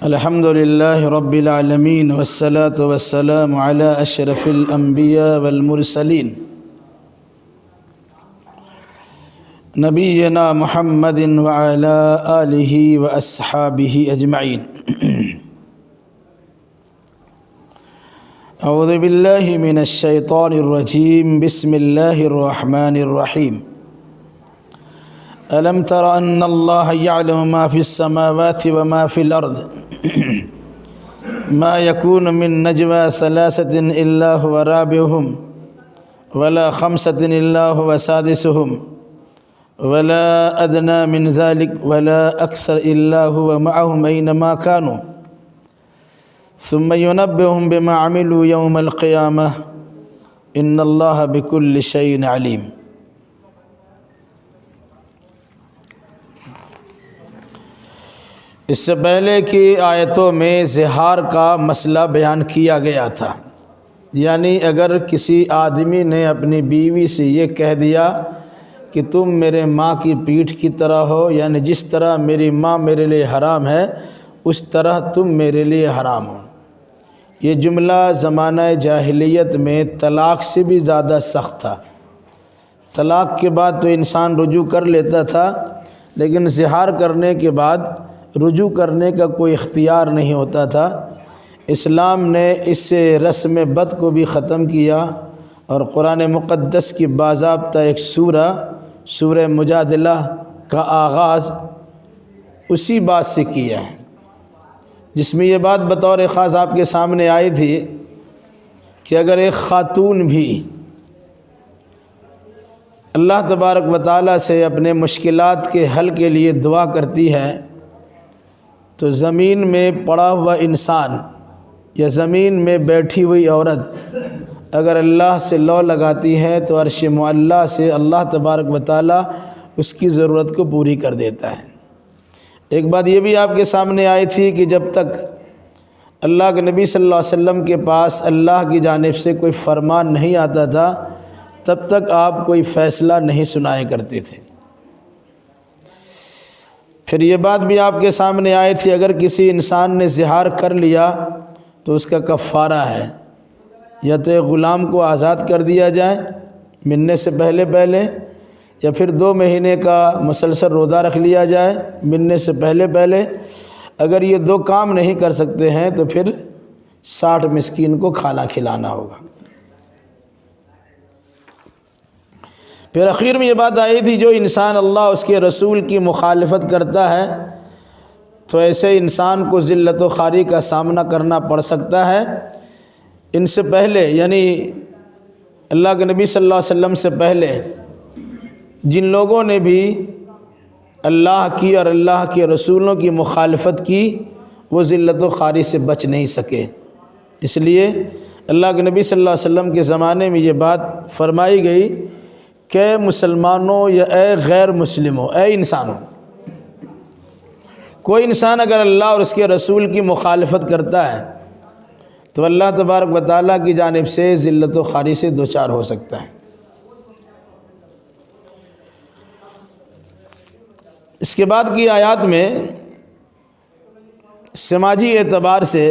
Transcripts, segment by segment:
الحمد لله رب العالمين والصلاة والسلام على أشرف الأنبياء والمرسلين نبينا محمد وعلى آله وأصحابه أجمعين. أعوذ بالله من الشيطان الرجيم. بسم الله الرحمن الرحيم. ألم تر أن الله يعلم ما في السماوات وما في الأرض ما يكون من نجوى ثلاثة إلا هو رابعهم ولا خمسة إلا هو سادسهم ولا أدنى من ذلك ولا أكثر إلا هو معهم أينما كانوا ثم ينبئهم بما عملوا يوم القيامة إن الله بكل شيء عليم. اس سے پہلے کی آیتوں میں زہار کا مسئلہ بیان کیا گیا تھا، یعنی اگر کسی آدمی نے اپنی بیوی سے یہ کہہ دیا کہ تم میرے ماں کی پیٹھ کی طرح ہو، یعنی جس طرح میری ماں میرے لیے حرام ہے اس طرح تم میرے لیے حرام ہو، یہ جملہ زمانہ جاہلیت میں طلاق سے بھی زیادہ سخت تھا. طلاق کے بعد تو انسان رجوع کر لیتا تھا، لیکن زہار کرنے کے بعد رجوع کرنے کا کوئی اختیار نہیں ہوتا تھا. اسلام نے اس سے رسم بد کو بھی ختم کیا اور قرآن مقدس کی باضابطہ ایک سورہ مجادلہ کا آغاز اسی بات سے کیا ہے، جس میں یہ بات بطور خاص آپ کے سامنے آئی تھی کہ اگر ایک خاتون بھی اللہ تبارک و تعالیٰ سے اپنے مشکلات کے حل کے لیے دعا کرتی ہے تو زمین میں پڑا ہوا انسان یا زمین میں بیٹھی ہوئی عورت اگر اللہ سے لو لگاتی ہے تو عرش معلیٰ سے اللہ تبارک و تعالیٰ اس کی ضرورت کو پوری کر دیتا ہے. ایک بات یہ بھی آپ کے سامنے آئی تھی کہ جب تک اللہ کے نبی صلی اللہ علیہ وسلم کے پاس اللہ کی جانب سے کوئی فرمان نہیں آتا تھا تب تک آپ کوئی فیصلہ نہیں سنایا کرتے تھے. پھر یہ بات بھی آپ کے سامنے آئی تھی اگر کسی انسان نے زہار کر لیا تو اس کا کفارہ ہے، یا تو ایک غلام کو آزاد کر دیا جائے ملنے سے پہلے یا پھر 2 مہینے کا مسلسل روزہ رکھ لیا جائے ملنے سے پہلے. اگر یہ 2 کام نہیں کر سکتے ہیں تو پھر 60 مسکین کو کھانا کھلانا ہوگا. پھر اخیر میں یہ بات آئی تھی جو انسان اللہ اس کے رسول کی مخالفت کرتا ہے تو ایسے انسان کو ذلت و خواری کا سامنا کرنا پڑ سکتا ہے. ان سے پہلے یعنی اللہ کے نبی صلی اللہ علیہ وسلم سے پہلے جن لوگوں نے بھی اللہ کی اور اللہ کے رسولوں کی مخالفت کی وہ ذلت و خواری سے بچ نہیں سکے. اس لیے اللہ کے نبی صلی اللہ علیہ وسلم کے زمانے میں یہ بات فرمائی گئی کہ مسلمانوں یا اے غیر مسلموں، اے انسانوں، کوئی انسان اگر اللہ اور اس کے رسول کی مخالفت کرتا ہے تو اللہ تبارک و تعالیٰ کی جانب سے ذلت و خواری سے دوچار ہو سکتا ہے. اس کے بعد کی آیات میں سماجی اعتبار سے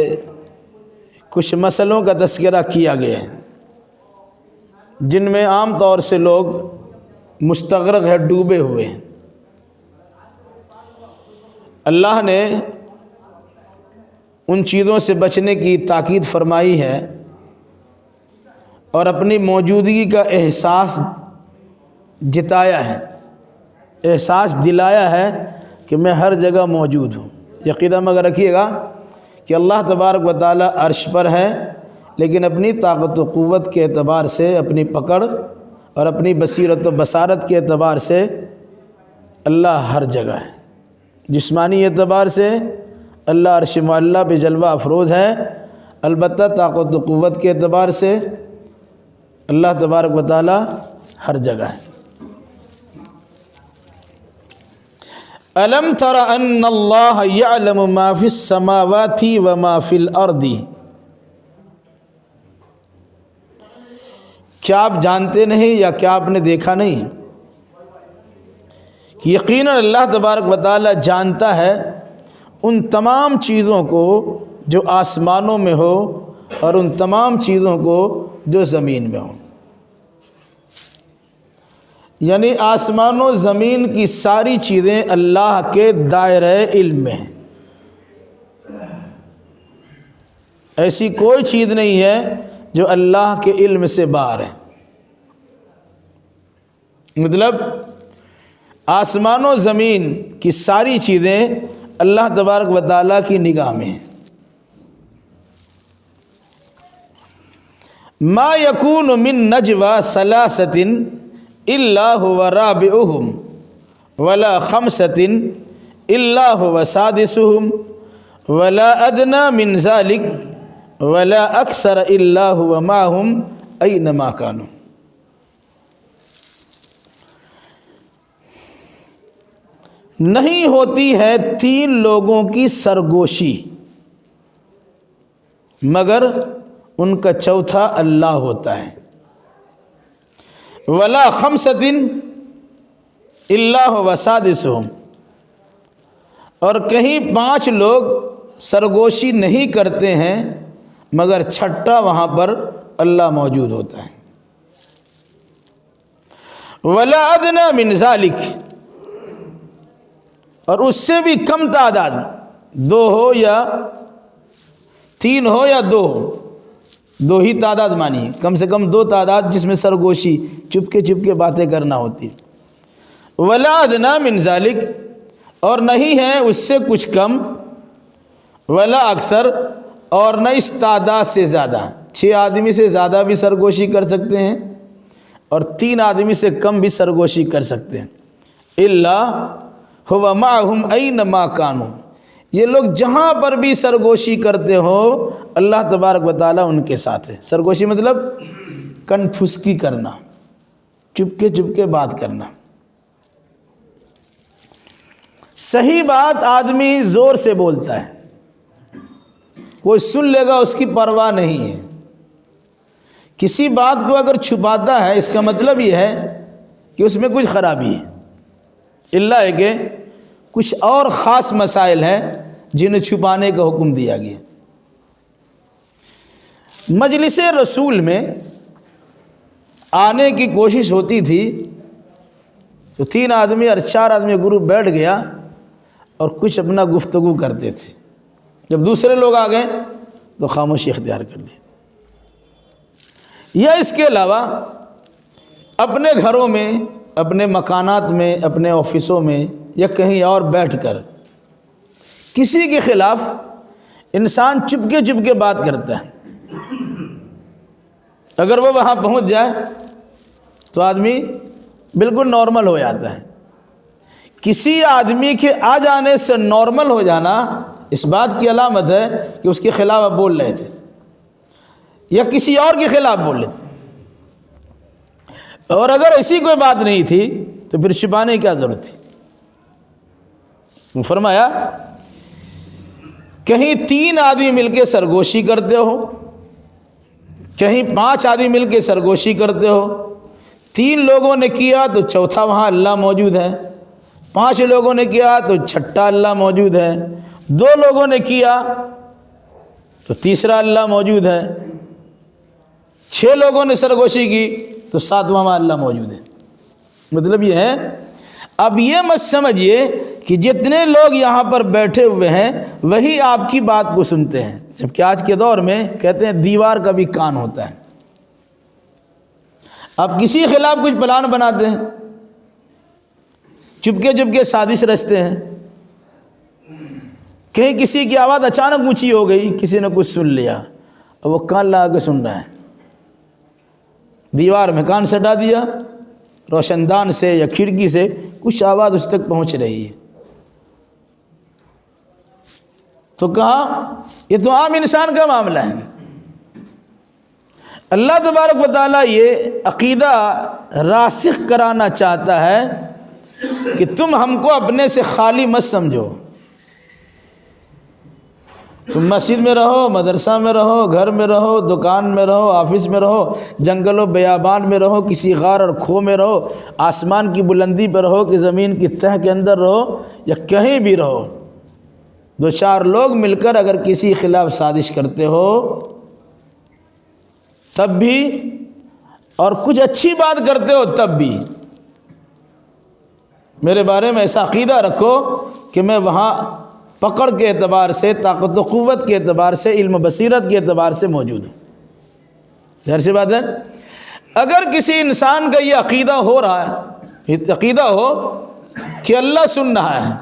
کچھ مسئلوں کا تذکرہ کیا گیا ہے جن میں عام طور سے لوگ مستغرق ہے، ڈوبے ہوئے ہیں. اللہ نے ان چیزوں سے بچنے کی تاکید فرمائی ہے اور اپنی موجودگی کا احساس جتایا ہے، احساس دلایا ہے کہ میں ہر جگہ موجود ہوں. یقیناً مگر رکھیے گا کہ اللہ تبارک و تعالیٰ عرش پر ہے، لیکن اپنی طاقت و قوت کے اعتبار سے، اپنی پکڑ اور اپنی بصیرت و بصارت کے اعتبار سے اللہ ہر جگہ ہے. جسمانی اعتبار سے اللہ عرش معلیٰ پہ جلوہ افروز ہے، البتہ طاقت و قوت کے اعتبار سے اللہ تبارک و تعالی ہر جگہ ہے. الم تر ان اللہ یعلم ما فی السماوات وما فی الارض، کیا آپ جانتے نہیں یا کیا آپ نے دیکھا نہیں کہ یقیناً اللہ تبارک و تعالی جانتا ہے ان تمام چیزوں کو جو آسمانوں میں ہو اور ان تمام چیزوں کو جو زمین میں ہو. یعنی آسمان و زمین کی ساری چیزیں اللہ کے دائرہ علم میں ہیں. ایسی کوئی چیز نہیں ہے جو اللہ کے علم سے باہر ہے. مطلب آسمان و زمین کی ساری چیزیں اللہ تبارک و تعالیٰ کی نگاہ میں ہیں. ما یکون من نجوى ثلاثة الا هو رابعهم ولا خمسة الا هو سادسهم ولا ادنى من ذلك ولا اکثر الا هو معهم اینما كانوا. نہیں ہوتی ہے 3 لوگوں کی سرگوشی مگر ان کا چوتھا اللہ ہوتا ہے. ولا خمسۃ الا هو سادسهم، اور کہیں 5 لوگ سرگوشی نہیں کرتے ہیں مگر چھٹا وہاں پر اللہ موجود ہوتا ہے. ولا ادنى من ذلك، اور اس سے بھی کم تعداد، 2 ہو یا 3 ہو یا 2 ہو، 2 ہی تعداد مانی، کم سے کم 2 تعداد جس میں سرگوشی چپ کے باتیں کرنا ہوتی. ولا ادنى من ذلك، اور نہیں ہے اس سے کچھ کم. ولا اکثر، اور نہ اس تعداد سے زیادہ. 6 آدمی سے زیادہ بھی سرگوشی کر سکتے ہیں اور 3 آدمی سے کم بھی سرگوشی کر سکتے ہیں. الا هو معهم اینما كانوا، یہ لوگ جہاں پر بھی سرگوشی کرتے ہو اللہ تبارک و تعالیٰ ان کے ساتھ ہے. سرگوشی مطلب کنفسکی کرنا، چپ کے بات کرنا. صحیح بات آدمی زور سے بولتا ہے، کوئی سن لے گا اس کی پرواہ نہیں ہے. کسی بات کو اگر چھپاتا ہے اس کا مطلب یہ ہے کہ اس میں کچھ خرابی ہے. اللہ ہے کہ کچھ اور خاص مسائل ہیں جنہیں چھپانے کا حکم دیا گیا. مجلس رسول میں آنے کی کوشش ہوتی تھی تو 3 آدمی اور 4 آدمی گروپ بیٹھ گیا اور کچھ اپنا گفتگو کرتے تھے. جب دوسرے لوگ آ گئے تو خاموشی اختیار کر لی. یا اس کے علاوہ اپنے گھروں میں، اپنے مکانات میں، اپنے آفسوں میں یا کہیں اور بیٹھ کر کسی کے خلاف انسان چپ کے بات کرتا ہے. اگر وہ وہاں پہنچ جائے تو آدمی بالکل نارمل ہو جاتا ہے. کسی آدمی کے آ جانے سے نارمل ہو جانا اس بات کی علامت ہے کہ اس کے خلاف آپ بول رہے تھے یا کسی اور کے خلاف بول رہے تھے. اور اگر ایسی کوئی بات نہیں تھی تو پھر چھپانے کی کیا ضرورت تھی. فرمایا کہیں 3 آدمی مل کے سرگوشی کرتے ہو، کہیں 5 آدمی مل کے سرگوشی کرتے ہو. 3 لوگوں نے کیا تو چوتھا وہاں اللہ موجود ہے. 5 لوگوں نے کیا تو چھٹا اللہ موجود ہے. 2 لوگوں نے کیا تو تیسرا اللہ موجود ہے. 6 لوگوں نے سرگوشی کی تو 7واں اللہ موجود ہے. مطلب یہ ہے، اب یہ مت سمجھیے کہ جتنے لوگ یہاں پر بیٹھے ہوئے ہیں وہی آپ کی بات کو سنتے ہیں، جبکہ آج کے دور میں کہتے ہیں دیوار کا بھی کان ہوتا ہے. آپ کسی کے خلاف کچھ پلان بناتے ہیں، چپکے سازش رچتے ہیں. کہیں کسی کی آواز اچانک اونچی ہو گئی، کسی نے کچھ سن لیا اور وہ کان لگا کے سن رہا ہے. دیوار میں کان سٹا دیا، روشن دان سے یا کھڑکی سے کچھ آواز اس تک پہنچ رہی ہے. تو کہا یہ تو عام انسان کا معاملہ ہے. اللہ تبارک و تعالیٰ یہ عقیدہ راسخ کرانا چاہتا ہے کہ تم ہم کو اپنے سے خالی مت سمجھو. تم مسجد میں رہو، مدرسہ میں رہو، گھر میں رہو، دکان میں رہو، آفس میں رہو، جنگل و بیابان میں رہو، کسی غار اور کھو میں رہو، آسمان کی بلندی پر رہو کہ زمین کی تہ کے اندر رہو یا کہیں بھی رہو، دو چار لوگ مل کر اگر کسی خلاف سازش کرتے ہو تب بھی، اور کچھ اچھی بات کرتے ہو تب بھی، میرے بارے میں ایسا عقیدہ رکھو کہ میں وہاں پکڑ کے اعتبار سے، طاقت و قوت کے اعتبار سے، علم و بصیرت کے اعتبار سے موجود ہوں۔ ظاہر سی بات ہے، اگر کسی انسان کا یہ عقیدہ ہو رہا ہے، یہ عقیدہ ہو کہ اللہ سن رہا ہے،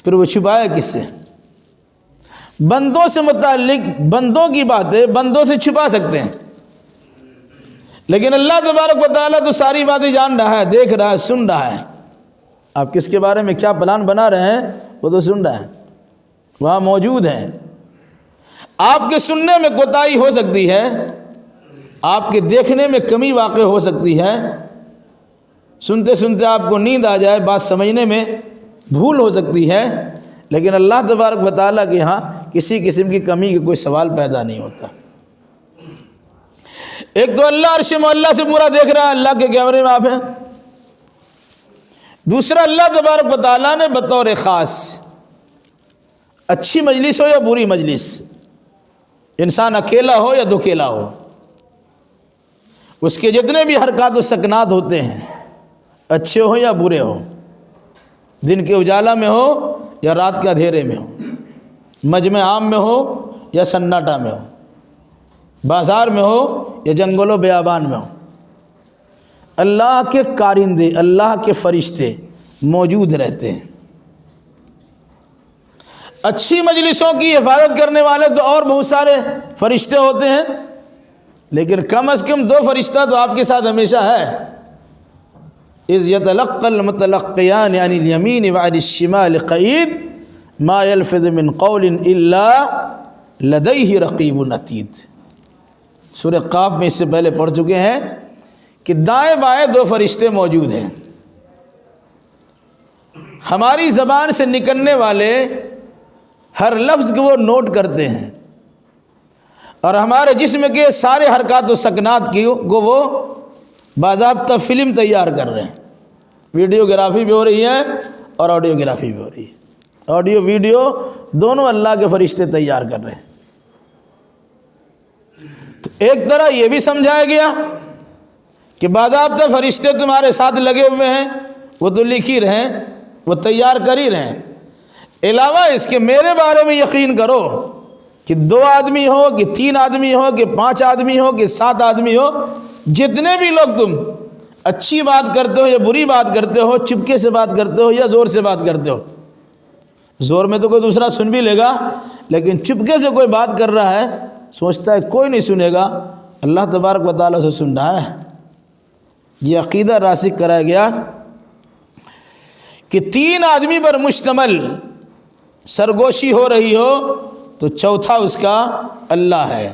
پھر وہ چھپائے کس سے؟ بندوں سے متعلق بندوں کی باتیں بندوں سے چھپا سکتے ہیں، لیکن اللہ تبارک و تعالیٰ تو ساری باتیں جان رہا ہے، دیکھ رہا ہے، سن رہا ہے۔ آپ کس کے بارے میں کیا پلان بنا رہے ہیں وہ تو سن رہا ہے، وہاں موجود ہے۔ آپ کے سننے میں کوتاہی ہو سکتی ہے، آپ کے دیکھنے میں کمی واقع ہو سکتی ہے، سنتے سنتے آپ کو نیند آ جائے، بات سمجھنے میں بھول ہو سکتی ہے، لیکن اللہ تبارک و تعالیٰ کے ہاں کسی قسم کی کمی کا کوئی سوال پیدا نہیں ہوتا۔ ایک تو اللہ عرش معلیٰ سے پورا دیکھ رہا ہے، اللہ کے کیمرے میں آپ ہیں۔ دوسرا، اللہ تبارک و تعالیٰ نے بطور خاص، اچھی مجلس ہو یا بری مجلس، انسان اکیلا ہو یا دکیلا ہو، اس کے جتنے بھی حرکات و سکنات ہوتے ہیں، اچھے ہو یا برے ہو، دن کے اجالا میں ہو یا رات کے اندھیرے میں ہو، مجمع عام میں ہو یا سناٹا میں ہو، بازار میں ہو یا جنگل و بیابان میں ہو، اللہ کے کارندے، اللہ کے فرشتے موجود رہتے ہیں۔ اچھی مجلسوں کی حفاظت کرنے والے تو اور بہت سارے فرشتے ہوتے ہیں، لیکن کم از کم 2 فرشتہ تو آپ کے ساتھ ہمیشہ ہے۔ اذ يتلقى المتلقيان عن اليمين وعن الشمال قعيد ما يلفظ من قول الا لديه رقيب عتيد۔ سورہ قاف میں اس سے پہلے پڑھ چکے ہیں کہ دائیں بائیں 2 فرشتے موجود ہیں، ہماری زبان سے نکلنے والے ہر لفظ کو وہ نوٹ کرتے ہیں، اور ہمارے جسم کے سارے حرکات و سکنات کو وہ باضابطہ فلم تیار کر رہے ہیں۔ ویڈیوگرافی بھی ہو رہی ہے اور آڈیوگرافی بھی ہو رہی ہے، آڈیو ویڈیو دونوں اللہ کے فرشتے تیار کر رہے ہیں۔ تو ایک طرح یہ بھی سمجھایا گیا کہ باضابطہ فرشتے تمہارے ساتھ لگے ہوئے ہیں، وہ تو لکھ ہی رہے ہیں، وہ تیار کر ہی رہے ہیں۔ علاوہ اس کے میرے بارے میں یقین کرو کہ 2 آدمی ہو کہ 3 آدمی ہو کہ 5 آدمی ہو کہ 7 آدمی ہو، جتنے بھی لوگ تم اچھی بات کرتے ہو یا بری بات کرتے ہو، چپکے سے بات کرتے ہو یا زور سے بات کرتے ہو، زور میں تو کوئی دوسرا سن بھی لے گا، لیکن چپکے سے کوئی بات کر رہا ہے، سوچتا ہے کوئی نہیں سنے گا، اللہ تبارک و تعالیٰ سے سن رہا ہے۔ یہ عقیدہ راسخ کرایا گیا کہ 3 آدمی پر مشتمل سرگوشی ہو رہی ہو تو چوتھا اس کا اللہ ہے،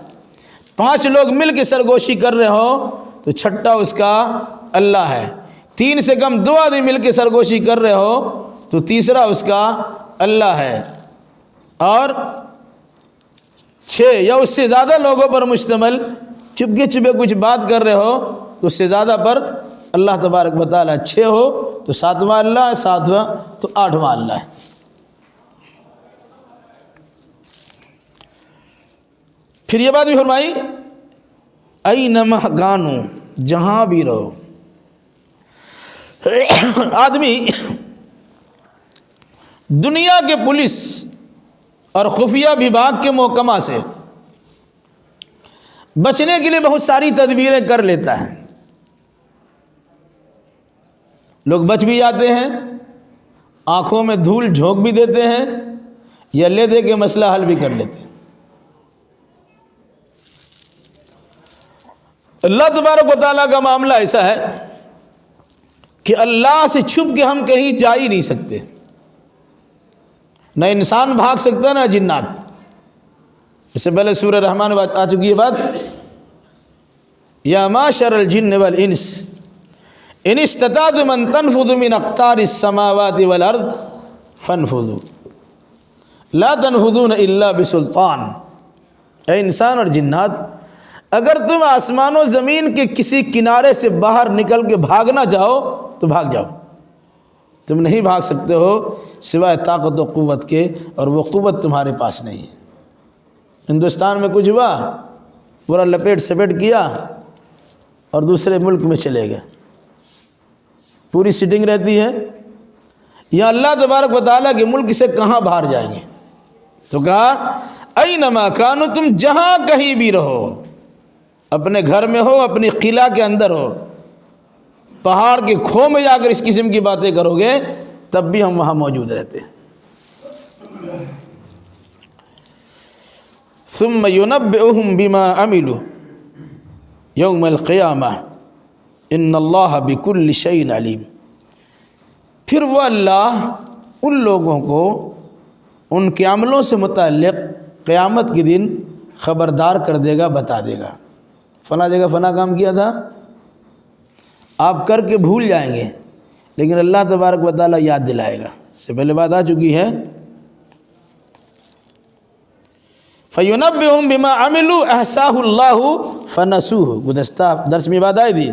5 لوگ مل کے سرگوشی کر رہے ہو تو چھٹا اس کا اللہ ہے، 3 سے کم 2 آدمی مل کے سرگوشی کر رہے ہو تو تیسرا اس کا اللہ ہے، اور 6 یا اس سے زیادہ لوگوں پر مشتمل چپکے چپکے کچھ بات کر رہے ہو تو اس سے زیادہ پر اللہ تبارک و تعالیٰ، 6 ہو تو 7واں اللہ ہے، 7واں تو 8واں اللہ ہے۔ پھر یہ بات بھی فرمائی اینما کانوا، جہاں بھی رہو۔ آدمی دنیا کے پولیس اور خفیہ وبھاگ کے محکمہ سے بچنے کے لیے بہت ساری تدبیریں کر لیتا ہے، لوگ بچ بھی جاتے ہیں، آنکھوں میں دھول جھونک بھی دیتے ہیں یا لے دے کے مسئلہ حل بھی کر لیتے ہیں۔ اللہ تبارک و تعالیٰ کا معاملہ ایسا ہے کہ اللہ سے چھپ کے ہم کہیں جا ہی نہیں سکتے، نہ انسان بھاگ سکتا نہ جنات۔ اس سے پہلے سورہ رحمان میں آ چکی ہے بات، یا معشر الجن والانس ان استطعتم ان تنفذوا من اقطار السماوات والارض فانفذوا لا تنفذون الا بسلطان۔ اے انسان اور جنات، اگر تم آسمان و زمین کے کسی کنارے سے باہر نکل کے بھاگنا چاہو تو بھاگ جاؤ، تم نہیں بھاگ سکتے ہو سوائے طاقت و قوت کے، اور وہ قوت تمہارے پاس نہیں ہے۔ ہندوستان میں کچھ ہوا، پورا لپیٹ سپیٹ کیا اور دوسرے ملک میں چلے گئے، پوری سیٹنگ رہتی ہے۔ یا اللہ تبارک و تعالیٰ کے ملک سے کہاں باہر جائیں گے؟ تو کہا اینما کانوا، تم جہاں کہیں بھی رہو، اپنے گھر میں ہو، اپنی قلعہ کے اندر ہو، پہاڑ کے کھو میں جا کر اس قسم کی باتیں کرو گے تب بھی ہم وہاں موجود رہتے ہیں۔ ثم ينبئهم بما عملوا یوم القیامہ ان اللہ بکل شیء علیم۔ پھر وہ اللہ ان لوگوں کو ان کے عملوں سے متعلق قیامت کے دن خبردار کر دے گا، بتا دے گا۔ فلاں جگہ فلاں کام کیا تھا، آپ کر کے بھول جائیں گے، لیکن اللہ تبارک و تعالیٰ یاد دلائے گا۔ اس سے پہلے بات آ چکی ہے، فَيُنَبِّئُهُم بِمَا عَمِلُوا أَحْصَاهُ اللَّهُ فَنَسُوهُ، گزشتہ درس میں بات آئی تھی۔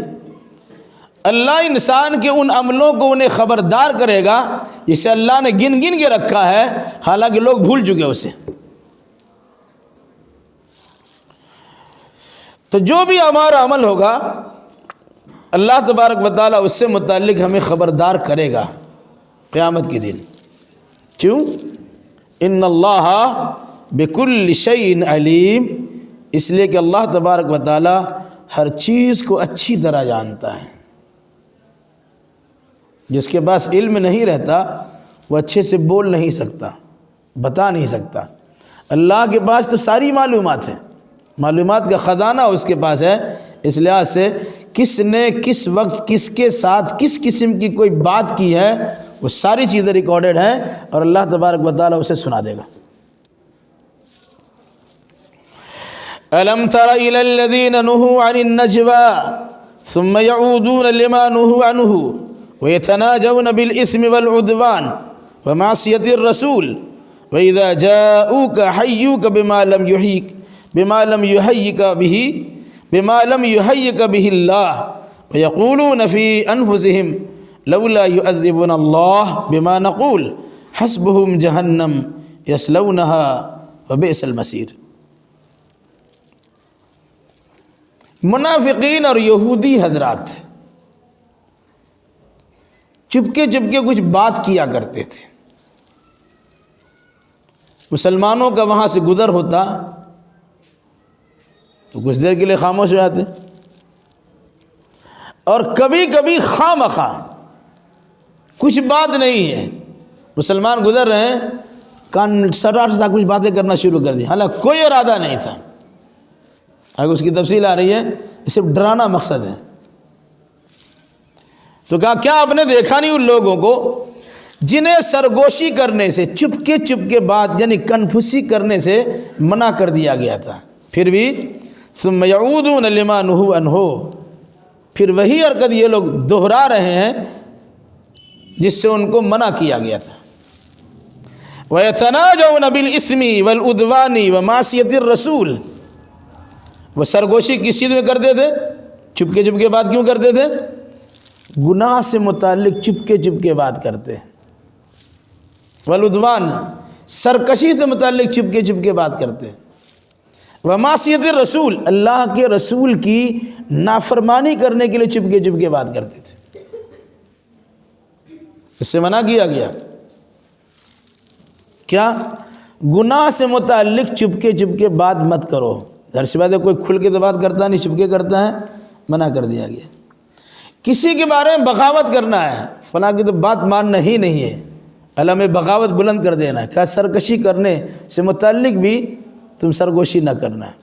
اللہ انسان کے ان عملوں کو انہیں خبردار کرے گا جسے اللہ نے گن گن کے رکھا ہے، حالانکہ لوگ بھول چکے اسے۔ تو جو بھی ہمارا عمل ہوگا اللہ تبارک و تعالیٰ اس سے متعلق ہمیں خبردار کرے گا قیامت کے دن۔ کیوں؟ ان اللہ بکل شیء علیم، اس لیے کہ اللہ تبارک و تعالیٰ ہر چیز کو اچھی طرح جانتا ہے۔ جس کے پاس علم نہیں رہتا وہ اچھے سے بول نہیں سکتا، بتا نہیں سکتا۔ اللہ کے پاس تو ساری معلومات ہیں، معلومات کا خزانہ اس کے پاس ہے۔ اس لحاظ سے کس نے کس وقت کس کے ساتھ کس قسم کی کوئی بات کی ہے وہ ساری چیزیں ریکارڈڈ ہیں، اور اللہ تبارک و تعالیٰ اسے سنا دے گا۔ الم تر الی الذین نہوا عن النجوى ثم يعودون لما نہوا عنہ ويتناجون بالإثم والعدوان ومعصية الرسول وإذا جاءوك حيوك بما لم يحيك به الله ويقولون في أنفسهم لولا يؤذبنا الله بما نقول حسبهم جهنم يصلونها وبئس المصير۔ منافقین اور یہودی حضرات چپکے چپکے کچھ بات کیا کرتے تھے، مسلمانوں کا وہاں سے گزر ہوتا تو کچھ دیر کے لیے خاموش ہو جاتے، اور کبھی کبھی خواہ کچھ بات نہیں ہے، مسلمان گزر رہے ہیں، کان سراٹ سا کچھ باتیں کرنا شروع کر دی، حالانکہ کوئی ارادہ نہیں تھا۔ اگر اس کی تفصیل آ رہی ہے، یہ صرف ڈرانا مقصد ہے۔ تو کہا کیا آپ نے دیکھا نہیں ان لوگوں کو جنہیں سرگوشی کرنے سے، چپکے بات یعنی کنفوسی کرنے سے منع کر دیا گیا تھا، پھر بھی ثم یعودون لما نہوا عنہ، پھر وہی حرکت یہ لوگ دہرا رہے ہیں جس سے ان کو منع کیا گیا تھا۔ وَيَتَنَاجَوْنَ بِالْإِثْمِ وَالْعُدْوَانِ وَمَعْصِيَةِ الرَّسُولِ، وہ سرگوشی کس چیز میں کرتے تھے؟ چپکے بات کیوں کرتے تھے؟ گناہ سے متعلق چپکے بات کرتے ہیں۔ والعدوان، سرکشی سے متعلق چپکے بات کرتے ہیں۔ ومعصیت الرسول، اللہ کے رسول کی نافرمانی کرنے کے لیے چپکے بات کرتے تھے، اس سے منع کیا گیا۔ کیا؟ گناہ سے متعلق چپکے بات مت کرو۔ ظاہر سی بات ہے کوئی کھل کے تو بات کرتا نہیں، چپکے کرتا ہے، منع کر دیا گیا۔ کسی کے بارے میں بغاوت کرنا ہے، فلاں کی تو بات ماننا ہی نہیں ہے، اللہ میں بغاوت بلند کر دینا ہے، کیا سرکشی کرنے سے متعلق بھی تم سرگوشی نہ کرنا ہے۔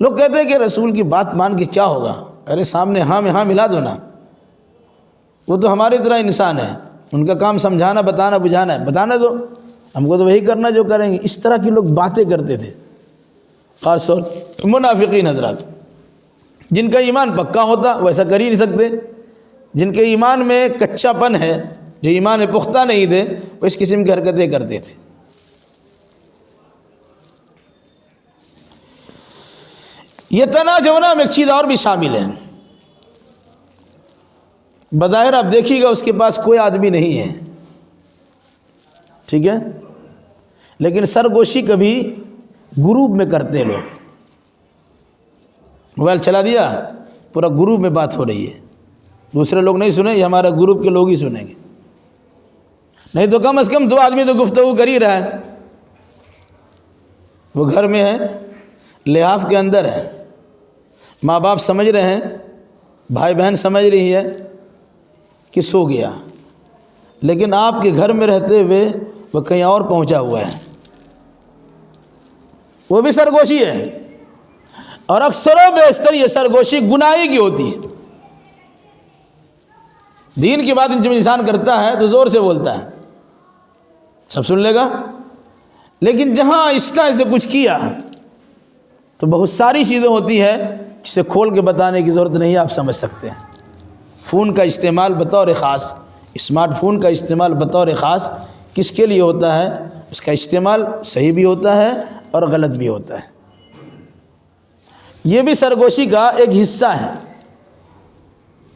لوگ کہتے ہیں کہ رسول کی بات مان کے کیا ہوگا، ارے سامنے ہاں میں ہاں ملا دو نا، وہ تو ہماری طرح انسان ہے، ان کا کام سمجھانا، بتانا، بجھانا ہے، بتانا دو، ہم کو تو وہی کرنا جو کریں گے۔ اس طرح کی لوگ باتیں کرتے تھے، خاص طور منافقین حضرات۔ جن کا ایمان پکا ہوتا وہ ایسا کر ہی نہیں سکتے، جن کے ایمان میں کچا پن ہے، جو ایمان پختہ نہیں تھے، وہ اس قسم کی حرکتیں کرتے تھے۔ یہ تناجونا میں ایک چیز اور بھی شامل ہے۔ بظاہر آپ دیکھیے گا اس کے پاس کوئی آدمی نہیں ہے، ٹھیک ہے، لیکن سرگوشی کبھی گروپ میں کرتے لوگ، موبائل چلا دیا پورا گروپ میں بات ہو رہی ہے، دوسرے لوگ نہیں سنیں، یہ ہمارا گروپ کے لوگ ہی سنیں گے، نہیں تو کم از کم 2 آدمی تو گفتگو کر ہی رہا ہے، وہ گھر میں ہے، لحاف کے اندر ہے، ماں باپ سمجھ رہے ہیں، بھائی بہن سمجھ رہی ہے کہ سو گیا، لیکن آپ کے گھر میں رہتے ہوئے وہ کہیں اور پہنچا ہوا ہے، وہ بھی سرگوشی ہے، اور اکثر و بیشتر یہ سرگوشی گناہی کی ہوتی ہے۔ دین کی بات جب انسان کرتا ہے تو زور سے بولتا ہے، سب سن لے گا، لیکن جہاں آہستہ سے کچھ کیا تو بہت ساری چیزیں ہوتی ہیں جسے کھول کے بتانے کی ضرورت نہیں، آپ سمجھ سکتے ہیں۔ فون کا استعمال بطور خاص، اسمارٹ فون کا استعمال بطور خاص کس کے لیے ہوتا ہے؟ اس کا استعمال صحیح بھی ہوتا ہے اور غلط بھی ہوتا ہے، یہ بھی سرگوشی کا ایک حصہ ہے۔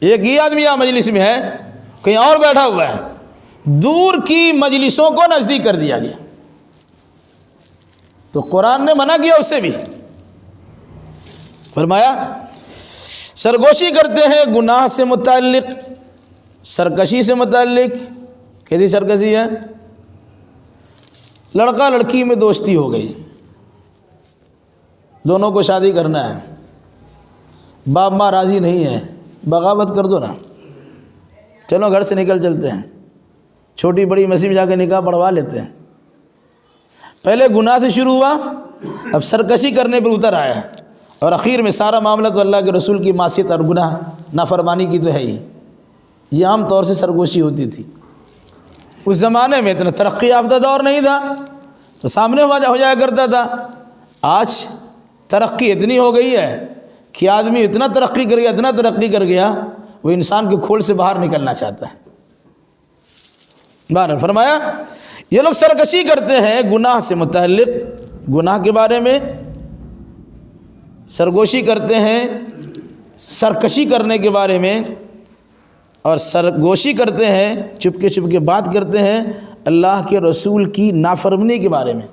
ایک ہی آدمی یہاں مجلس میں ہے، کہیں اور بیٹھا ہوا ہے، دور کی مجلسوں کو نزدیک کر دیا گیا، تو قرآن نے منع کیا اس سے بھی، فرمایا سرگوشی کرتے ہیں گناہ سے متعلق، سرکشی سے متعلق۔ کیسی سرکشی ہے؟ لڑکا لڑکی میں دوستی ہو گئی، دونوں کو شادی کرنا ہے، باپ ماں راضی نہیں ہے، بغاوت کر دو نا، چلو گھر سے نکل چلتے ہیں، چھوٹی بڑی مسجد میں جا کے نکاح پڑھوا لیتے ہیں۔ پہلے گناہ سے شروع ہوا، اب سرکشی کرنے پر اتر آیا، اور اخیر میں سارا معاملہ تو اللہ کے رسول کی معصیت اور گناہ نافرمانی کی تو ہے ہی۔ یہ عام طور سے سرگوشی ہوتی تھی، اس زمانے میں اتنا ترقی یافتہ دور نہیں تھا تو سامنے ہو جایا کرتا تھا۔ آج ترقی اتنی ہو گئی ہے کہ آدمی اتنا ترقی کر گیا، اتنا ترقی کر گیا، وہ انسان کے کھول سے باہر نکلنا چاہتا ہے۔ بہرحال فرمایا یہ لوگ سرکشی کرتے ہیں گناہ سے متعلق، گناہ کے بارے میں سرگوشی کرتے ہیں، سرکشی کرنے کے بارے میں، اور سرگوشی کرتے ہیں، چپکے چپکے بات کرتے ہیں اللہ کے رسول کی نافرمانی کے بارے میں۔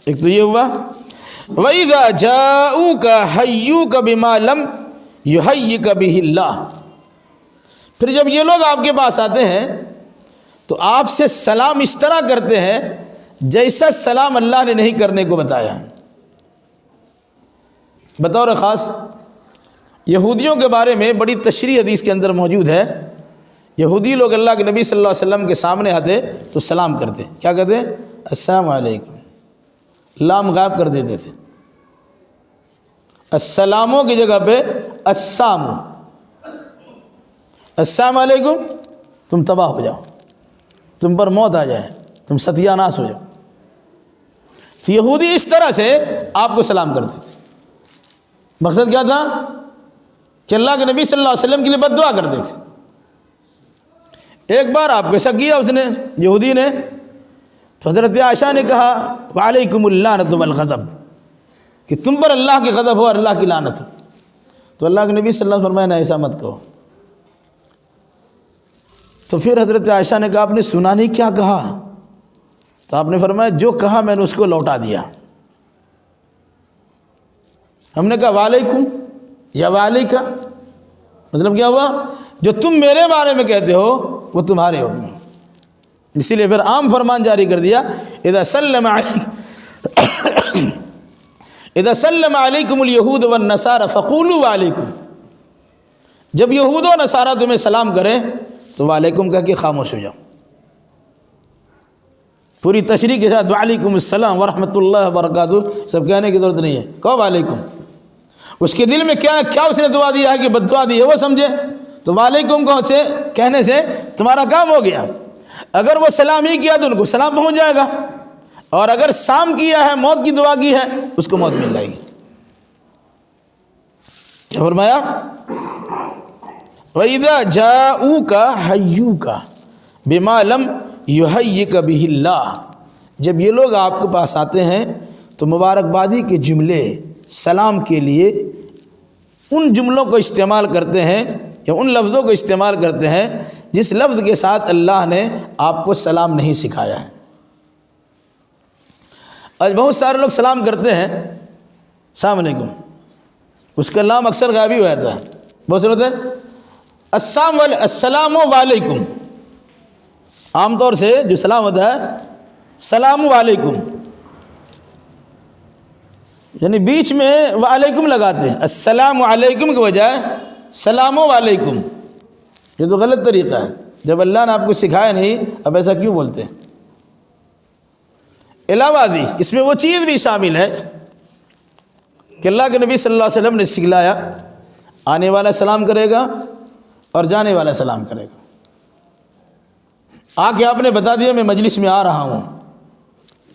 ایک تو یہ ہوا وَإِذَا جَاءُوكَ حَيُّوكَ بِمَا لَمْ يُحَيِّكَ بِهِ اللَّهُ، پھر جب یہ لوگ آپ کے پاس آتے ہیں تو آپ سے سلام اس طرح کرتے ہیں جیسا سلام اللہ نے نہیں کرنے کو بتایا۔ بطور خاص یہودیوں کے بارے میں بڑی تشریح حدیث کے اندر موجود ہے۔ یہودی لوگ اللہ کے نبی صلی اللہ علیہ وسلم کے سامنے آتے تو سلام کرتے، کیا کہتے؟ السلام علیکم، لام غائب کر دیتے تھے، السلاموں کی جگہ پہ السلام، السلام علیکم، تم تباہ ہو جاؤ، تم پر موت آ جائے، تم ستیہ ناش ہو جاؤ۔ تو یہودی اس طرح سے آپ کو سلام کرتے تھے، مقصد کیا تھا کہ اللہ کے نبی صلی اللہ علیہ وسلم کے لیے بد دعا کرتے تھے۔ ایک بار آپ کو ایسا کیا اس نے، یہودی نے، تو حضرت عائشہ نے کہا وعلیکم اللعنۃ والغضب، کہ تم پر اللہ کی غضب ہو اور اللہ کی لعنت ہو۔ تو اللہ کے نبی صلی اللہ علیہ وسلم فرمایا نہ ایسا مت کہو۔ تو پھر حضرت عائشہ نے کہا آپ نے سنا نہیں کیا کہا؟ تو آپ نے فرمایا جو کہا میں نے اس کو لوٹا دیا۔ ہم نے کہا وعلیکم یا وعلیکا، مطلب کیا ہوا؟ جو تم میرے بارے میں کہتے ہو وہ تمہارے حکم ہے۔ اسی لیے پھر عام فرمان جاری کر دیا اذا سلم علیکم الیہود والنصارى فقولوا وعلیکم، جب یہود و نصارہ تمہیں سلام کریں تو وعلیکم کہہ کے خاموش ہو جاؤ۔ پوری تشریح کے ساتھ وعلیکم السلام ورحمۃ اللہ وبرکاتہ سب کہنے کی ضرورت نہیں ہے، کہو وعلیکم۔ اس کے دل میں کیا اس نے دعا دیا ہے کہ بد دعا دی ہے وہ سمجھے، تو وعلیکم کو سے کہنے سے تمہارا کام ہو گیا۔ اگر وہ سلام ہی کیا تو ان کو سلام پہنچ جائے گا، اور اگر سام کیا ہے، موت کی دعا کی ہے، اس کو موت مل جائے گی۔ کیا فرمایا؟ وَإِذَا جَاءُوكَ حَيُّوكَ بِمَا لَمْ يُحَيِّكَ بِهِ اللَّهُ، جب یہ لوگ آپ کے پاس آتے ہیں تو مبارکبادی کے جملے سلام کے لیے ان جملوں کو استعمال کرتے ہیں یا ان لفظوں کو استعمال کرتے ہیں جس لفظ کے ساتھ اللہ نے آپ کو سلام نہیں سکھایا ہے۔ آج بہت سارے لوگ سلام کرتے ہیں السلام علیکم، اس کا نام اکثر غائب ہو جاتا ہے۔ بہت سے ہوتے ہیں السلام علیکم، عام طور سے جو سلام ہوتا ہے سلام علیکم، یعنی بیچ میں وعلیکم لگاتے ہیں، السلام علیکم کے بجائے سلام علیکم۔ یہ تو غلط طریقہ ہے، جب اللہ نے آپ کو سکھایا نہیں اب ایسا کیوں بولتے ہیں؟ علاوہ ازیں اس میں وہ چیز بھی شامل ہے کہ اللہ کے نبی صلی اللہ علیہ وسلم نے سکھلایا آنے والا سلام کرے گا اور جانے والا سلام کرے گا۔ آ کے آپ نے بتا دیا میں مجلس میں آ رہا ہوں،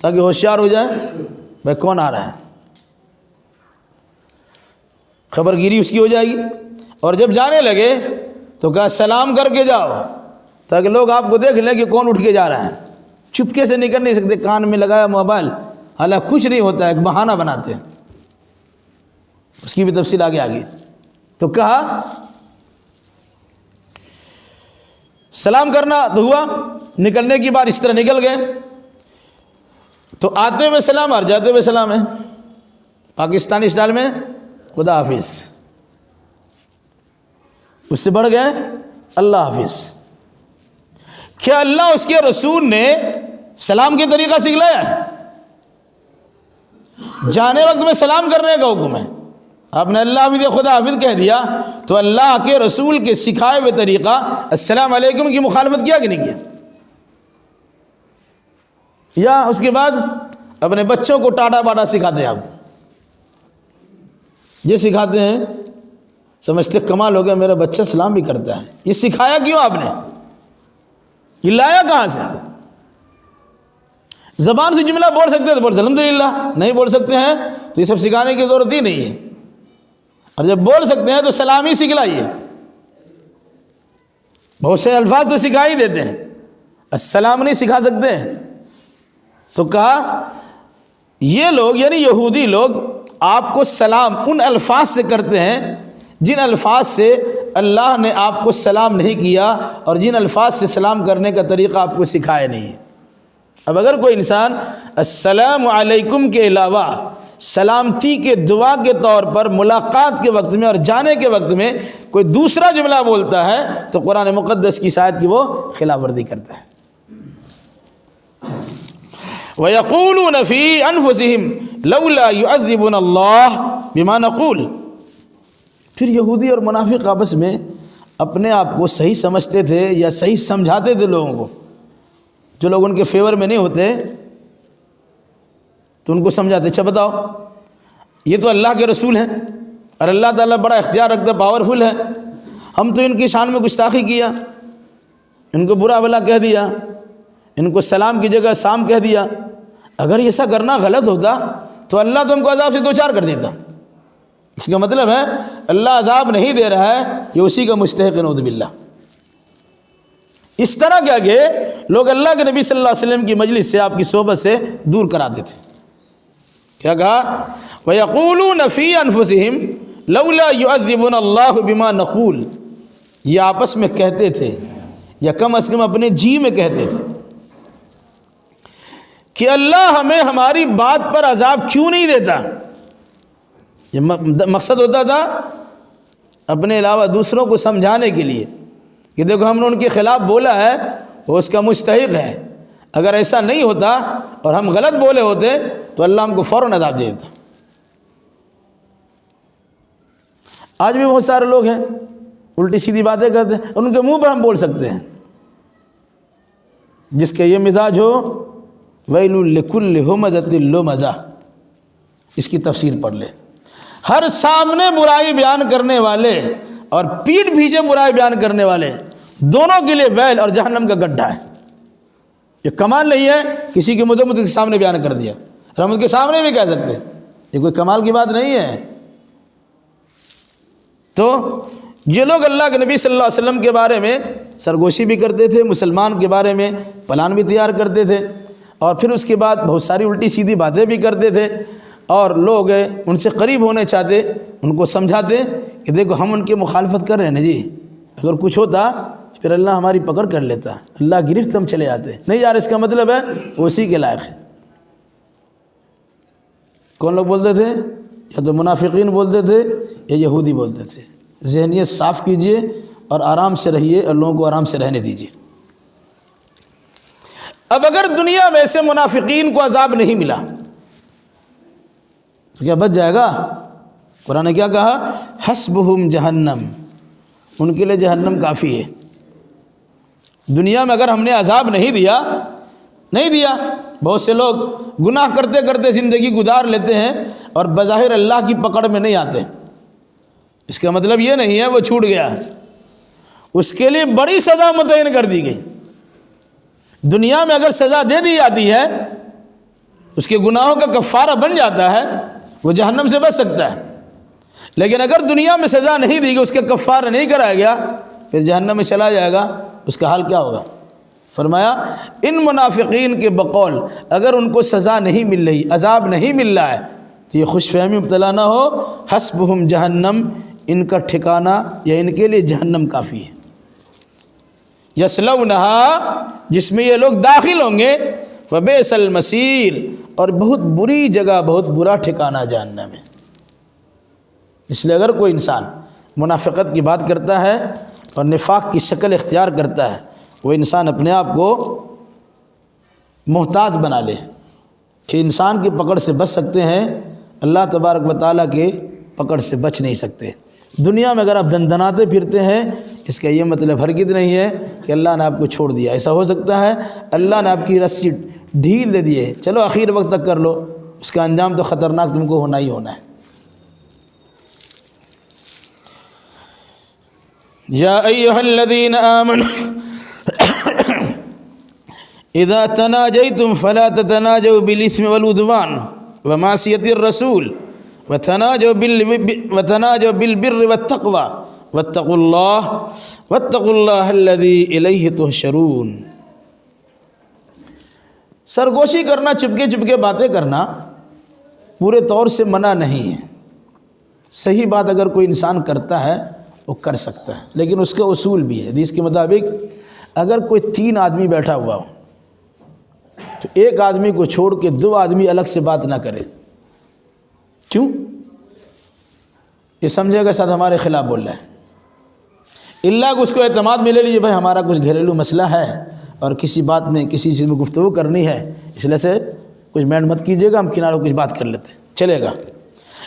تاکہ ہوشیار ہو جائے بھائی کون آ رہا ہے، خبر گیری اس کی ہو جائے گی۔ اور جب جانے لگے تو کہا سلام کر کے جاؤ، تاکہ لوگ آپ کو دیکھ لیں کہ کون اٹھ کے جا رہا ہے۔ چپکے سے نکل نہیں سکتے، کان میں لگایا موبائل، حالانکہ کچھ نہیں ہوتا ہے، ایک بہانہ بناتے ہیں، اس کی بھی تفصیل آگے آگی۔ تو کہا سلام کرنا تو ہوا، نکلنے کی بار اس طرح نکل گئے، تو آتے ہوئے سلام اور جاتے ہوئے سلام ہے۔ پاکستانی اسٹائل میں خدا حافظ، اس سے بڑھ گئے اللہ حافظ۔ کیا اللہ اس کے رسول نے سلام کے طریقہ سکھلایا ہے؟ جانے وقت میں سلام کرنے کا حکم ہے، آپ نے اللہ حافظ خدا حافظ کہہ دیا تو اللہ کے رسول کے سکھائے ہوئے طریقہ السلام علیکم کی مخالفت کیا کہ نہیں کیا؟ یا اس کے بعد اپنے بچوں کو ٹاٹا باٹا سکھاتے ہیں، آپ یہ سکھاتے ہیں، سمجھتے کمال ہو گیا میرا بچہ سلام بھی کرتا ہے۔ یہ سکھایا کیوں آپ نے؟ یہ لایا کہاں سے؟ زبان سے جملہ بول سکتے ہیں تو بول الحمدللہ، نہیں بول سکتے ہیں تو یہ سب سکھانے کی ضرورت ہی نہیں ہے، اور جب بول سکتے ہیں تو سلام ہی سکھلائیے۔ بہت سے الفاظ تو سکھا ہی دیتے ہیں، السلام نہیں سکھا سکتے۔ تو کہا یہ لوگ یعنی یہودی لوگ آپ کو سلام ان الفاظ سے کرتے ہیں جن الفاظ سے اللہ نے آپ کو سلام نہیں کیا، اور جن الفاظ سے سلام کرنے کا طریقہ آپ کو سکھایا نہیں ہے۔ اب اگر کوئی انسان السلام علیکم کے علاوہ سلامتی کے دعا کے طور پر ملاقات کے وقت میں اور جانے کے وقت میں کوئی دوسرا جملہ بولتا ہے تو قرآن مقدس کی آیت کی وہ خلاف ورزی کرتا ہے۔ وَيَقُولُونَ فِي أَنفُسِهِمْ لَوْلَا يُعَذِّبُنَا اللَّهُ بِمَا نَقُولُ۔ پھر یہودی اور منافق آپس میں اپنے آپ کو صحیح سمجھتے تھے یا صحیح سمجھاتے تھے لوگوں کو، جو لوگ ان کے فیور میں نہیں ہوتے تو ان کو سمجھاتے، اچھا بتاؤ یہ تو اللہ کے رسول ہیں اور اللہ تعالیٰ بڑا اختیار رکھتا ہے، پاورفل ہے، ہم تو ان کی شان میں گستاخی کیا، ان کو برا بھلا کہہ دیا، ان کو سلام کی جگہ سام کہہ دیا۔ اگر ایسا کرنا غلط ہوتا تو اللہ تو ہم کو عذاب سے دوچار کر دیتا۔ اس کا مطلب ہے اللہ عذاب نہیں دے رہا ہے، یہ اسی کا مستحق ہے، نعوذ باللہ۔ اس طرح کیا کہ لوگ اللہ کے نبی صلی اللہ علیہ وسلم کی مجلس سے، آپ کی صحبت سے دور کراتے تھے۔ کیا کہا؟ وَيَقُولُونَ فِي أَنفُسِهِمْ لَوْلَا يُعَذِّبُنَا اللَّهُ بِمَا نَقُولُ، یہ آپس میں کہتے تھے یا کم از کم اپنے جی میں کہتے تھے کہ اللہ ہمیں ہماری بات پر عذاب کیوں نہیں دیتا۔ یہ مقصد ہوتا تھا اپنے علاوہ دوسروں کو سمجھانے کے لیے کہ دیکھو ہم نے ان کے خلاف بولا ہے، وہ اس کا مستحق ہے، اگر ایسا نہیں ہوتا اور ہم غلط بولے ہوتے تو اللہ ہم کو فوراً عذاب دے دیتا۔ آج بھی بہت سارے لوگ ہیں الٹی سیدھی باتیں کرتے ہیں، ان کے منہ پر ہم بول سکتے ہیں۔ جس کا یہ مزاج ہو ویل لکل ہمزۃ لمزہ، اس کی تفسیر پڑھ لے۔ ہر سامنے برائی بیان کرنے والے اور پیٹھ پیچھے برائی بیان کرنے والے دونوں کے لیے ویل اور جہنم کا گڈھا ہے۔ یہ کمال نہیں ہے کسی کے مدمت کے سامنے بیان کر دیا، رحمت کے سامنے بھی کہہ سکتے، یہ کوئی کمال کی بات نہیں ہے۔ تو یہ لوگ اللہ کے نبی صلی اللہ علیہ وسلم کے بارے میں سرگوشی بھی کرتے تھے، مسلمان کے بارے میں پلان بھی تیار کرتے تھے، اور پھر اس کے بعد بہت ساری الٹی سیدھی باتیں بھی کرتے تھے، اور لوگ ان سے قریب ہونے چاہتے، ان کو سمجھاتے کہ دیکھو ہم ان کی مخالفت کر رہے ہیں نا جی، اگر کچھ ہوتا پھر اللہ ہماری پکڑ کر لیتا ہے، اللہ گرفت ہم چلے جاتے ہیں، نہیں یار اس کا مطلب ہے وہ اسی کے لائق ہے۔ کون لوگ بولتے تھے؟ یا تو منافقین بولتے تھے یا یہودی بولتے تھے۔ ذہنیت صاف کیجئے اور آرام سے رہیے اور لوگوں کو آرام سے رہنے دیجئے۔ اب اگر دنیا میں سے منافقین کو عذاب نہیں ملا تو کیا بچ جائے گا؟ قرآن نے کیا کہا؟ حسبہم جہنم، ان کے لیے جہنم کافی ہے۔ دنیا میں اگر ہم نے عذاب نہیں دیا، بہت سے لوگ گناہ کرتے کرتے زندگی گزار لیتے ہیں اور بظاہر اللہ کی پکڑ میں نہیں آتے، اس کا مطلب یہ نہیں ہے وہ چھوٹ گیا، اس کے لیے بڑی سزا متعین کر دی گئی۔ دنیا میں اگر سزا دے دی جاتی ہے، اس کے گناہوں کا کفارہ بن جاتا ہے، وہ جہنم سے بچ سکتا ہے۔ لیکن اگر دنیا میں سزا نہیں دی گئی، اس کا کفارہ نہیں کرایا گیا، پھر جہنم میں چلا جائے گا، اس کا حال کیا ہوگا؟ فرمایا ان منافقین کے بقول اگر ان کو سزا نہیں مل رہی، عذاب نہیں مل رہا ہے، تو یہ خوش فہمی مبتلا نہ ہو، حسبہم جہنم، ان کا ٹھکانہ یا ان کے لیے جہنم کافی ہے۔ یصلونہا، جس میں یہ لوگ داخل ہوں گے، فبئس المصیر، اور بہت بری جگہ، بہت برا ٹھکانہ جہنم ہے۔ اس لیے اگر کوئی انسان منافقت کی بات کرتا ہے اور نفاق کی شکل اختیار کرتا ہے، وہ انسان اپنے آپ کو محتاط بنا لے کہ انسان کی پکڑ سے بچ سکتے ہیں، اللہ تبارک و تعالیٰ کے پکڑ سے بچ نہیں سکتے۔ دنیا میں اگر آپ دندناتے پھرتے ہیں، اس کا یہ مطلب ہرگز نہیں ہے کہ اللہ نے آپ کو چھوڑ دیا۔ ایسا ہو سکتا ہے اللہ نے آپ کی رسی ڈھیل دے دی ہے، چلو آخر وقت تک کر لو، اس کا انجام تو خطرناک تم کو ہونا ہی ہونا ہے۔ یا ایھا الذین آمنوا اذا تناجیتم فلا تتناجوا بالاثم والعدوان ومعصیۃ الرسول وتناجوا بالبر والتقوى واتقوا اللہ الذی الیہ تحشرون۔ سرگوشی کرنا، چپکے چپکے باتیں کرنا پورے طور سے منع نہیں ہے۔ صحیح بات اگر کوئی انسان کرتا ہے وہ کر سکتا ہے، لیکن اس کا اصول بھی ہے۔ حدیث کے مطابق اگر کوئی 3 آدمی بیٹھا ہوا ہو تو ایک آدمی کو چھوڑ کے 2 آدمی الگ سے بات نہ کرے۔ کیوں؟ یہ سمجھے گا ساتھ ہمارے خلاف بول رہا ہے، اللہ کو اس کو اعتماد میں لے لیجیے، بھائی ہمارا کچھ گھریلو مسئلہ ہے اور کسی بات میں کسی چیز میں گفتگو کرنی ہے، اس لیے سے کچھ مینڈ مت کیجیے گا، ہم کناروں کچھ بات کر لیتے، چلے گا۔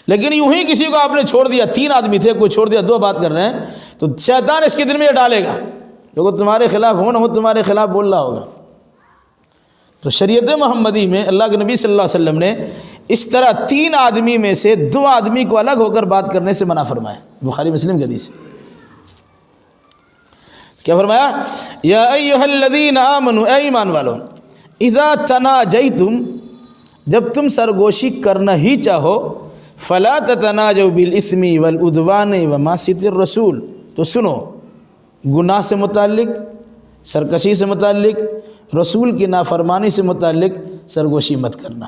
لیکن یوں ہی کسی کو آپ نے چھوڑ دیا، 3 آدمی تھے، کوئی چھوڑ دیا، 2 بات کر رہے ہیں، تو شیطان اس کے دل میں یہ ڈالے گا، دیکھو تمہارے خلاف ہو نہ ہو تمہارے خلاف بول رہا ہوگا۔ تو شریعت محمدی میں اللہ کے نبی صلی اللہ علیہ وسلم نے اس طرح 3 آدمی میں سے 2 آدمی کو الگ ہو کر بات کرنے سے منع فرمایا۔ بخاری مسلم کی حدیث کیا فرمایا؟ یا ایھا الذین آمنوا، اے ایمان والو، اذا تناجیتم، جب تم سرگوشی کرنا ہی چاہو، فلا تتناجوا بالاثم والعدوان ومعصیۃ الرسول، تو سنو، گناہ سے متعلق، سرکشی سے متعلق، رسول کی نافرمانی سے متعلق سرگوشی مت کرنا،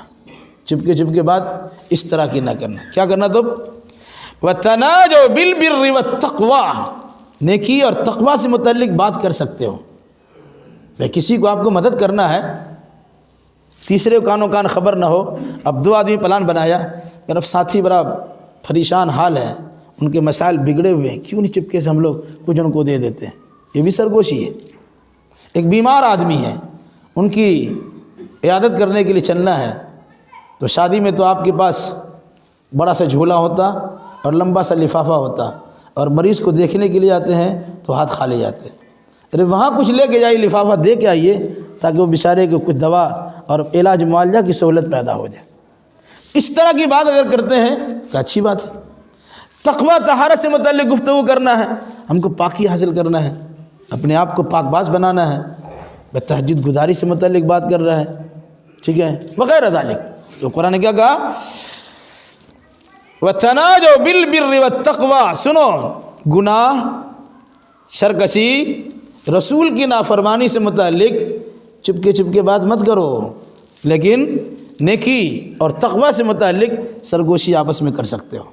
چپکے چپکے بات اس طرح کی نہ کرنا۔ کیا کرنا تم؟ وتناجوا بالبر والتقوى، نیکی اور تقوی سے متعلق بات کر سکتے ہو۔ بھائی کسی کو آپ کو مدد کرنا ہے، تیسرے کانوں کان خبر نہ ہو، اب 2 آدمی پلان بنایا، اب ساتھی بڑا پریشان حال ہے، ان کے مسائل بگڑے ہوئے ہیں، کیوں نہیں چپکے سے ہم لوگ کچھ ان کو دے دیتے ہیں؟ یہ بھی سرگوشی ہے۔ ایک بیمار آدمی ہے، ان کی عیادت کرنے کے لیے چلنا ہے، تو شادی میں تو آپ کے پاس بڑا سا جھولا ہوتا اور لمبا سا لفافہ ہوتا، اور مریض کو دیکھنے کے لیے آتے ہیں تو ہاتھ خالی جاتے، ارے وہاں کچھ لے کے جائیے، لفافہ دے کے آئیے تاکہ وہ بیچارے کو کچھ دوا اور علاج معالجہ کی سہولت پیدا ہو جائے۔ اس طرح کی بات اگر کرتے ہیں تو اچھی بات ہے۔ تقوی طہارت سے متعلق گفتگو کرنا ہے، ہم کو پاکی حاصل کرنا ہے، اپنے آپ کو پاک باز بنانا ہے، تہجد گزاری سے متعلق بات کر رہا ہے، ٹھیک ہے، وغیرہ ذالک۔ تو قرآن نے کیا کہا؟ وَتَنَاجَوْا بِالْبِرِّ وَالتَّقْوَى، سنو، گناہ، سرکشی، رسول کی نافرمانی سے متعلق چپکے چپکے بات مت کرو، لیکن نیکی اور تقوی سے متعلق سرگوشی آپس میں کر سکتے ہو۔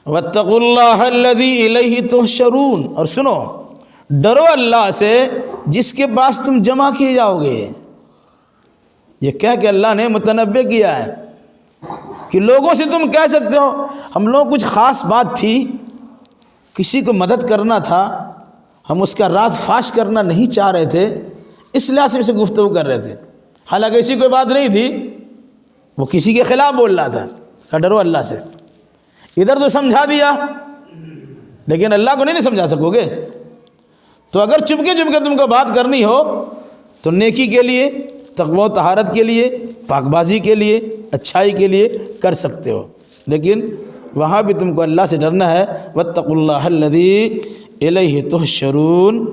وَاتَّقُوا اللَّهَ الَّذِي إِلَيْهِ تُحْشَرُونَ، اور سنو، ڈرو اللہ سے جس کے پاس تم جمع کیے جاؤ گے۔ یہ کہہ کہ اللہ نے متنبع کیا ہے کہ لوگوں سے تم کہہ سکتے ہو ہم لوگ کچھ خاص بات تھی، کسی کو مدد کرنا تھا، ہم اس کا راز فاش کرنا نہیں چاہ رہے تھے، اس لحاظ سے اسے گفتگو کر رہے تھے، حالانکہ ایسی کوئی بات نہیں تھی، وہ کسی کے خلاف بول رہا تھا کہ ڈرو اللہ سے۔ ادھر تو سمجھا دیا لیکن اللہ کو نہیں سمجھا سکو گے، تو اگر چپکے چپکے تم کو بات کرنی ہو تو نیکی کے لیے، تقوی و طہارت کے لیے، پاک بازی کے لیے، اچھائی کے لیے کر سکتے ہو، لیکن وہاں بھی تم کو اللہ سے ڈرنا ہے۔ واتقوا اللہ الذی الیہ تحشرون،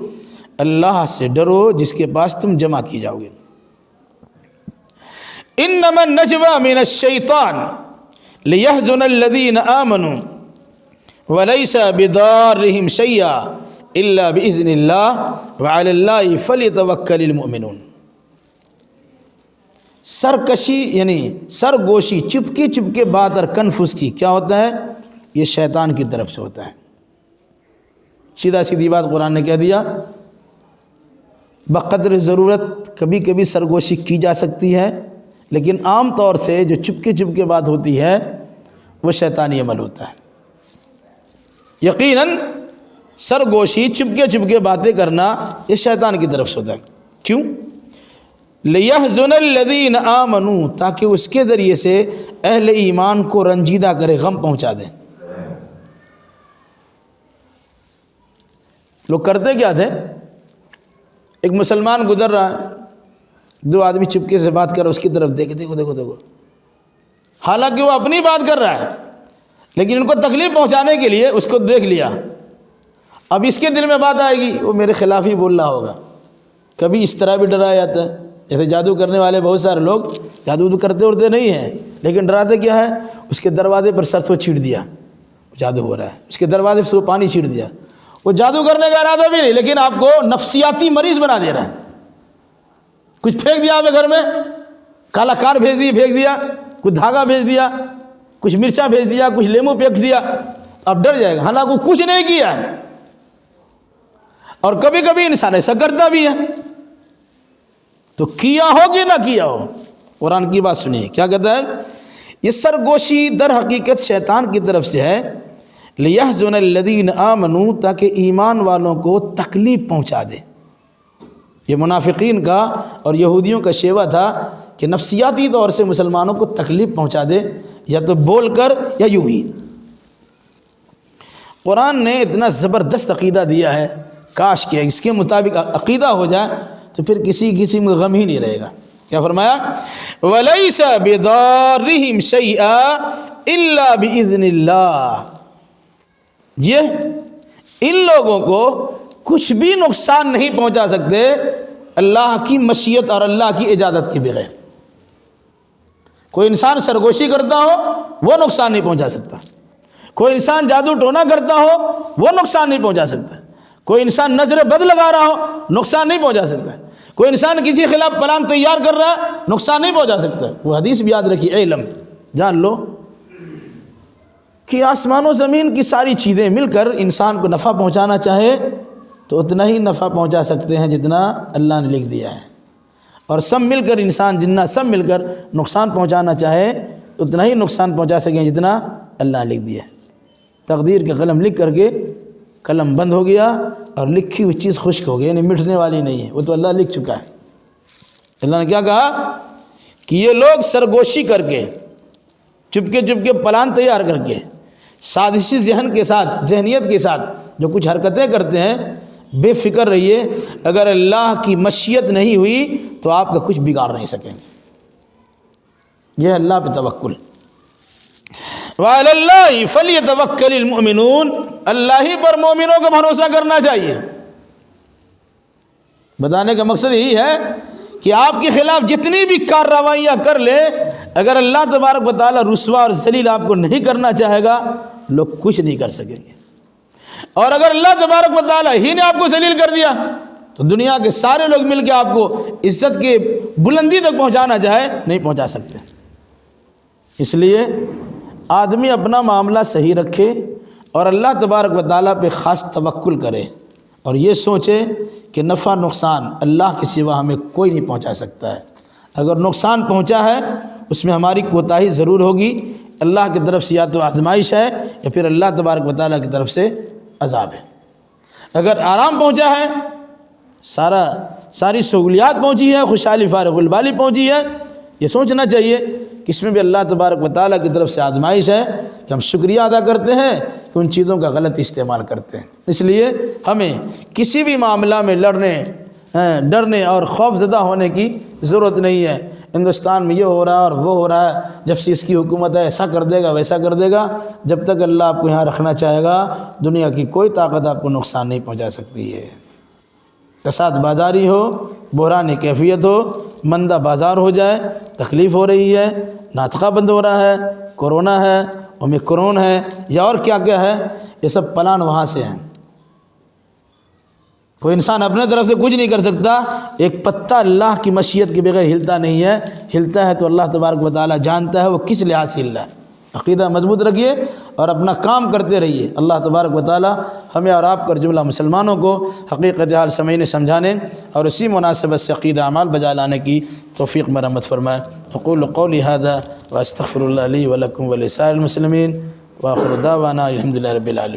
اللہ سے ڈرو جس کے پاس تم جمع کی جاؤ گے۔ انما النجوى من الشیطان لیحزن الذین آمنوا وليس بضارهم شيئا الا باذن اللہ وعلی اللہ فلیتوکل المؤمنون۔ سرکشی یعنی سرگوشی، چپکی چپکے بات اور کنفوس کی کیا ہوتا ہے؟ یہ شیطان کی طرف سے ہوتا ہے۔ سیدھا سیدھی بات قرآن نے کہہ دیا، بقدر ضرورت کبھی کبھی سرگوشی کی جا سکتی ہے، لیکن عام طور سے جو چپکے چپکے بات ہوتی ہے وہ شیطانی عمل ہوتا ہے۔ یقیناً سرگوشی، چپکے چپکے باتیں کرنا یہ شیطان کی طرف سے ہوتا ہے۔ کیوں؟ لیحزن الذین آمنوا، تاکہ اس کے ذریعے سے اہل ایمان کو رنجیدہ کرے، غم پہنچا دے۔ لوگ کرتے کیا تھے؟ ایک مسلمان گزر رہا ہے، دو آدمی چپکے سے بات کر رہا ہے، اس کی طرف دیکھے، دیکھو دیکھو دیکھو، حالانکہ وہ اپنی بات کر رہا ہے لیکن ان کو تکلیف پہنچانے کے لیے اس کو دیکھ لیا۔ اب اس کے دل میں بات آئے گی وہ میرے خلاف ہی بول رہا ہوگا۔ کبھی اس طرح بھی ڈرایا جاتا ہے، جیسے جادو کرنے والے بہت سارے لوگ جادو تو کرتے اڑتے نہیں ہیں، لیکن ڈراتے کیا ہے؟ اس کے دروازے پر سرسوں چھیٹ دیا، جادو ہو رہا ہے، اس کے دروازے پر پانی چھیٹ دیا۔ وہ جادو کرنے کا ارادہ بھی نہیں، لیکن آپ کو نفسیاتی مریض بنا دے رہا ہے۔ کچھ پھینک دیا آپ کے گھر میں، کالا کار پھینک دیا، کچھ دھاگا بھیج دیا، کچھ مرچا بھیج دیا، کچھ لیمو پھینک دیا، اب ڈر جائے گا، حالانکہ کچھ نہیں کیا ہے۔ اور کبھی کبھی انسان ایسا کرتا بھی ہے، تو کیا ہو کہ نہ کیا ہو، قرآن کی بات سنیے کیا کہتا ہے۔ یہ سرگوشی در حقیقت شیطان کی طرف سے ہے، لیحزن الذین آمنوا، تاکہ ایمان والوں کو تکلیف پہنچا دے۔ یہ منافقین کا اور یہودیوں کا شیوہ تھا کہ نفسیاتی طور سے مسلمانوں کو تکلیف پہنچا دے، یا تو بول کر یا یوں ہی۔ قرآن نے اتنا زبردست عقیدہ دیا ہے، کاش کہ اس کے مطابق عقیدہ ہو جائے تو پھر کسی میں غم ہی نہیں رہے گا۔ کیا فرمایا؟ وَلَيْسَ بِضَارِّهِمْ شَيْئًا إِلَّا بِإِذْنِ اللَّهِ، یہ ان لوگوں کو کچھ بھی نقصان نہیں پہنچا سکتے اللہ کی مشیت اور اللہ کی اجازت کے بغیر۔ کوئی انسان سرگوشی کرتا ہو وہ نقصان نہیں پہنچا سکتا، کوئی انسان جادو ٹونا کرتا ہو وہ نقصان نہیں پہنچا سکتا، کوئی انسان نظر بد لگا رہا ہو نقصان نہیں پہنچا سکتا، کوئی انسان کسی خلاف پلان تیار کر رہا ہے نقصان نہیں پہنچا سکتا۔ وہ حدیث بھی یاد رکھیے، علم جان لو کہ آسمان و زمین کی ساری چیزیں مل کر انسان کو نفع پہنچانا چاہے تو اتنا ہی نفع پہنچا سکتے ہیں جتنا اللہ نے لکھ دیا ہے، اور سب مل کر انسان جنات سب مل کر نقصان پہنچانا چاہے تو اتنا ہی نقصان پہنچا سکیں جتنا اللہ نے لکھ دیا ہے۔ تقدیر کے قلم لکھ کر کے قلم بند ہو گیا اور لکھی ہوئی چیز خشک ہو گئی، یعنی مٹنے والی نہیں ہے، وہ تو اللہ لکھ چکا ہے۔ اللہ نے کیا کہا کہ یہ لوگ سرگوشی کر کے، چپکے چپکے پلان تیار کر کے، سازشی ذہنیت کے ساتھ جو کچھ حرکتیں کرتے ہیں، بے فکر رہیے، اگر اللہ کی مشیت نہیں ہوئی تو آپ کا کچھ بگاڑ نہیں سکیں گے۔ یہ اللہ پہ توکل۔ وَعَلَى اللَّهِ فَلْيَتَوَكَّلِ الْمُؤْمِنُونَ، اللہ ہی پر مومنوں کو بھروسہ کرنا چاہیے۔ بتانے کا مقصد یہی ہے کہ آپ کے خلاف جتنی بھی کارروائیاں کر لے، اگر اللہ تبارک و تعالیٰ رسوا اور ذلیل آپ کو نہیں کرنا چاہے گا، لوگ کچھ نہیں کر سکیں گے۔ اور اگر اللہ تبارک و تعالیٰ ہی نے آپ کو ذلیل کر دیا تو دنیا کے سارے لوگ مل کے آپ کو عزت کے بلندی تک پہنچانا چاہے نہیں پہنچا سکتے۔ اس لیے آدمی اپنا معاملہ صحیح رکھے اور اللہ تبارک و تعالیٰ پہ خاص توکل کرے، اور یہ سوچے کہ نفع نقصان اللہ کے سوا ہمیں کوئی نہیں پہنچا سکتا ہے. اگر نقصان پہنچا ہے اس میں ہماری کوتاہی ضرور ہوگی. اللہ کی طرف سے یا تو آزمائش ہے یا پھر اللہ تبارک و تعالیٰ کی طرف سے عذاب ہے. اگر آرام پہنچا ہے، ساری سہولیات پہنچی ہے، خوشحالی فارغ البالی پہنچی ہے، یہ سوچنا چاہیے کہ اس میں بھی اللہ تبارک و تعالیٰ کی طرف سے آزمائش ہے کہ ہم شکریہ ادا کرتے ہیں کہ ان چیزوں کا غلط استعمال کرتے ہیں. اس لیے ہمیں کسی بھی معاملہ میں ڈرنے اور خوف زدہ ہونے کی ضرورت نہیں ہے. ہندوستان میں یہ ہو رہا ہے اور وہ ہو رہا ہے، جب سے اس کی حکومت ہے ایسا کر دے گا ویسا کر دے گا. جب تک اللہ آپ کو یہاں رکھنا چاہے گا دنیا کی کوئی طاقت آپ کو نقصان نہیں پہنچا سکتی ہے. کساد بازاری ہو، بحران کیفیت ہو، مندہ بازار ہو جائے، تکلیف ہو رہی ہے، ناطقہ بند ہو رہا ہے، کورونا ہے، اومیکرون ہے یا اور کیا کیا ہے، یہ سب پلان وہاں سے ہیں. کوئی انسان اپنے طرف سے کچھ نہیں کر سکتا. ایک پتا اللہ کی مشیت کے بغیر ہلتا نہیں ہے. ہلتا ہے تو اللہ تبارک و تعالیٰ جانتا ہے وہ کس لحاظ سے ہل رہا ہے. عقیدہ مضبوط رکھیے اور اپنا کام کرتے رہیے. اللہ تبارک و تعالیٰ ہمیں اور آپ کا جملہ مسلمانوں کو حقیقت حال سمجھنے سمجھانے اور اسی مناسبت سے عقیدہ اعمال بجا لانے کی توفیق مرحمت فرمائے. اقول قولی ھذا واستغفر اللہ لی ولکم ولسائر المسلمین واخر دعوانا الحمد للہ رب العالمین.